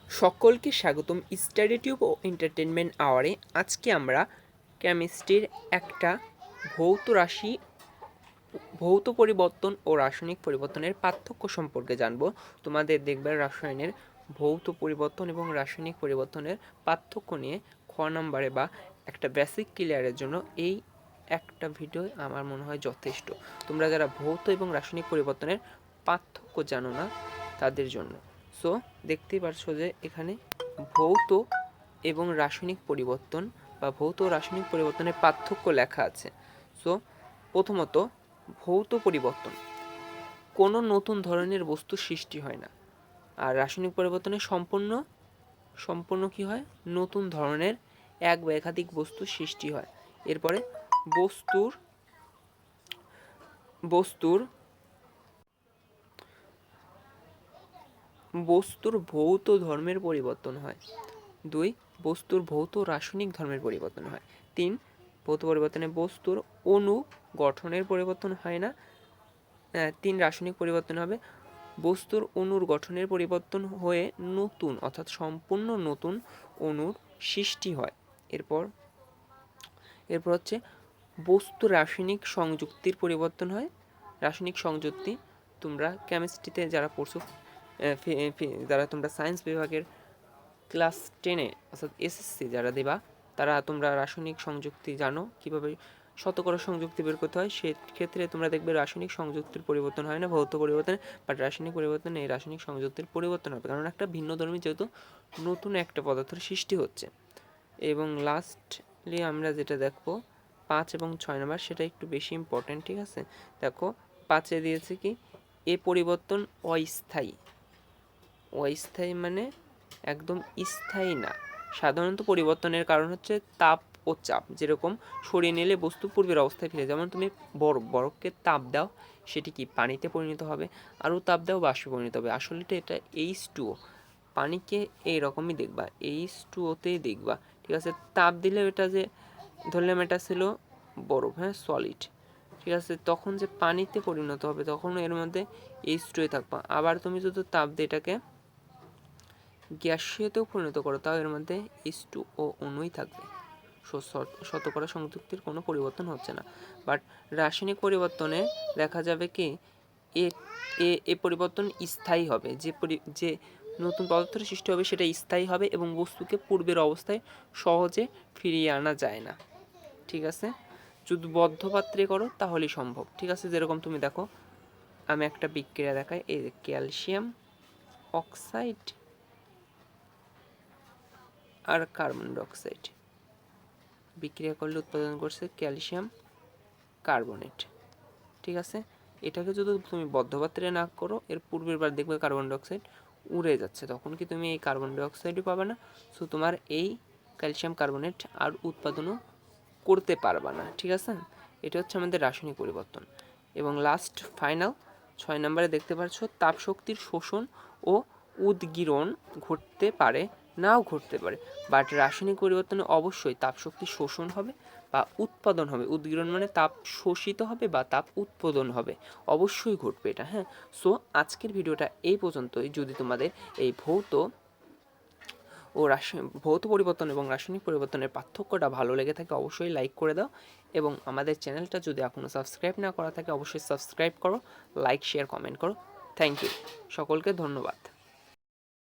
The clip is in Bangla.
সকলকে স্বাগতম স্টাডি টিউব ও এন্টারটেনমেন্ট আওয়ারে। আজকে আমরা কেমিস্ট্রির একটা ভৌত পরিবর্তন ও রাসায়নিক পরিবর্তনের পার্থক্য সম্পর্কে জানব। তোমাদের দেখবে রসায়নের ভৌত পরিবর্তন এবং রাসায়নিক পরিবর্তনের পার্থক্য নিয়ে খ নম্বরে বা একটা বেসিক ক্লিয়ারের জন্য এই একটা ভিডিও আমার মনে হয় যথেষ্ট। তোমরা যারা ভৌত এবং রাসায়নিক পরিবর্তনের পার্থক্য জানো না তাদের জন্য। সো দেখতেই পারছো যে এখানে ভৌত এবং রাসায়নিক পরিবর্তন বা ভৌত ও রাসায়নিক পরিবর্তনের পার্থক্য লেখা আছে। সো প্রথমত ভৌত পরিবর্তন, কোনো নতুন ধরনের বস্তু সৃষ্টি হয় না। আর রাসায়নিক পরিবর্তনে সম্পূর্ণ কি হয়, নতুন ধরনের এক বা একাধিক বস্তু সৃষ্টি হয়। এরপরে বস্তুর ভৌত ধর্মের পরিবর্তন হয়। 2. বস্তুর ভৌত রাসায়নিক ধর্মের পরিবর্তন হয়। 3. ভৌত পরিবর্তনে বস্তুর অণু গঠনের পরিবর্তন হয় না। 3. রাসায়নিক পরিবর্তন হবে বস্তুর অণুর গঠনের পরিবর্তন হয়ে নতুন অর্থাৎ সম্পূর্ণ নতুন অণুর সৃষ্টি হয়। এরপর হচ্ছে বস্তু রাসায়নিক সংযুক্তির পরিবর্তন হয়। রাসায়নিক সংযুক্তি তোমরা কেমিস্ট্রিতে যারা পড়ছো, যারা তোমরা সায়েন্স বিভাগের ক্লাস 10-এ অর্থাৎ এসএসসি যারা দেবা, তারা তোমরা রাসায়নিক সংযুক্তি জানো, কীভাবে শতকরা সংযুক্তি বের করতে হয়। সেক্ষেত্রে তোমরা দেখবে রাসায়নিক সংযুক্তির পরিবর্তন হয় না ভৌত পরিবর্তনে, বাট রাসায়নিক পরিবর্তনে এই রাসায়নিক সংযুক্তির পরিবর্তন হবে, কারণ একটা ভিন্নধর্মী যেহেতু নতুন একটা পদার্থের সৃষ্টি হচ্ছে। এবং লাস্টলি আমরা যেটা দেখবো 5 এবং 6 নম্বর, সেটা একটু বেশি ইম্পর্টেন্ট। ঠিক আছে, দেখো 5-এ দিয়েছে কি, এ পরিবর্তন অস্থায়ী। অস্থায়ী মানে একদম স্থায়ী না। সাধারণত পরিবর্তনের কারণ হচ্ছে তাপ ও চাপ। যেরকম সরিয়ে নিলে বস্তু পূর্বের অবস্থায় ফিরে, যেমন তুমি বরফকে তাপ দাও, সেটি কি পানিতে পরিণত হবে, আরও তাপ দাও বাষ্পে পরিণত হবে। আসলে এটা H2O, পানিকে এইরকমই দেখবা, H2O-তেই দেখবা। ঠিক আছে, তাপ দিলে এটা যে ধরলাম এটা ছিল বরফ, হ্যাঁ সলিড, ঠিক আছে, তখন যে পানিতে পরিণত হবে তখন এর মধ্যে H2O থাকবা। আবার তুমি যদি তাপ দিয়ে এটাকে গ্যাসীয়তেও পরিণত করো, তাও এর মধ্যে H2O অণুই থাকবে। শতকরা সংযুক্তির কোনো পরিবর্তন হচ্ছে না। বাট রাসায়নিক পরিবর্তনে দেখা যাবে কি, এ পরিবর্তন স্থায়ী হবে। যে নতুন পদার্থের সৃষ্টি হবে সেটা স্থায়ী হবে এবং বস্তুকে পূর্বের অবস্থায় সহজে ফিরিয়ে আনা যায় না। ঠিক আছে, যদি বদ্ধ পাত্রে করো তাহলেই সম্ভব। ঠিক আছে, যেরকম তুমি দেখো, আমি একটা বিক্রিয়া দেখাই। এই যে ক্যালসিয়াম অক্সাইড আর কার্বন ডাইঅক্সাইড বিক্রিয়া করলে উৎপাদন করছে ক্যালসিয়াম কার্বনেট। ঠিক আছে, এটাকে যদি তুমি বদ্ধপাত্রে না করো, এর পূর্বের বার দেখবে কার্বন ডাইঅক্সাইড উড়ে যাচ্ছে, তখন কি তুমি এই কার্বন ডাইঅক্সাইডই পাবে না। সো তোমার এই ক্যালসিয়াম কার্বনেট আর উৎপাদনও করতে পারবা না। ঠিক আছে, এটা হচ্ছে আমাদের রাসায়নিক পরিবর্তন। এবং লাস্ট ফাইনাল 6 নম্বরে দেখতে পাচ্ছ, তাপশক্তির শোষণ ও উদ্গীরণ ঘটতে পারে, নাও ঘটতে পারে। বাট রাসায়নিক পরিবর্তনে অবশ্যই তাপশক্তি শোষণ হবে বা উৎপাদন হবে। উদ্গীরণ মানে তাপ শোষিত হবে বা তাপ উৎপাদন হবে, অবশ্যই ঘটবে এটা। হ্যাঁ, সো আজকের ভিডিওটা এই পর্যন্তই। যদি তোমাদের এই ভৌত পরিবর্তন এবং রাসায়নিক পরিবর্তনের পার্থক্যটা ভালো লেগে থাকে, অবশ্যই লাইক করে দাও। এবং আমাদের চ্যানেলটা যদি এখনও সাবস্ক্রাইব না করা থাকে, অবশ্যই সাবস্ক্রাইব করো, লাইক শেয়ার কমেন্ট করো। থ্যাংক ইউ, সকলকে ধন্যবাদ।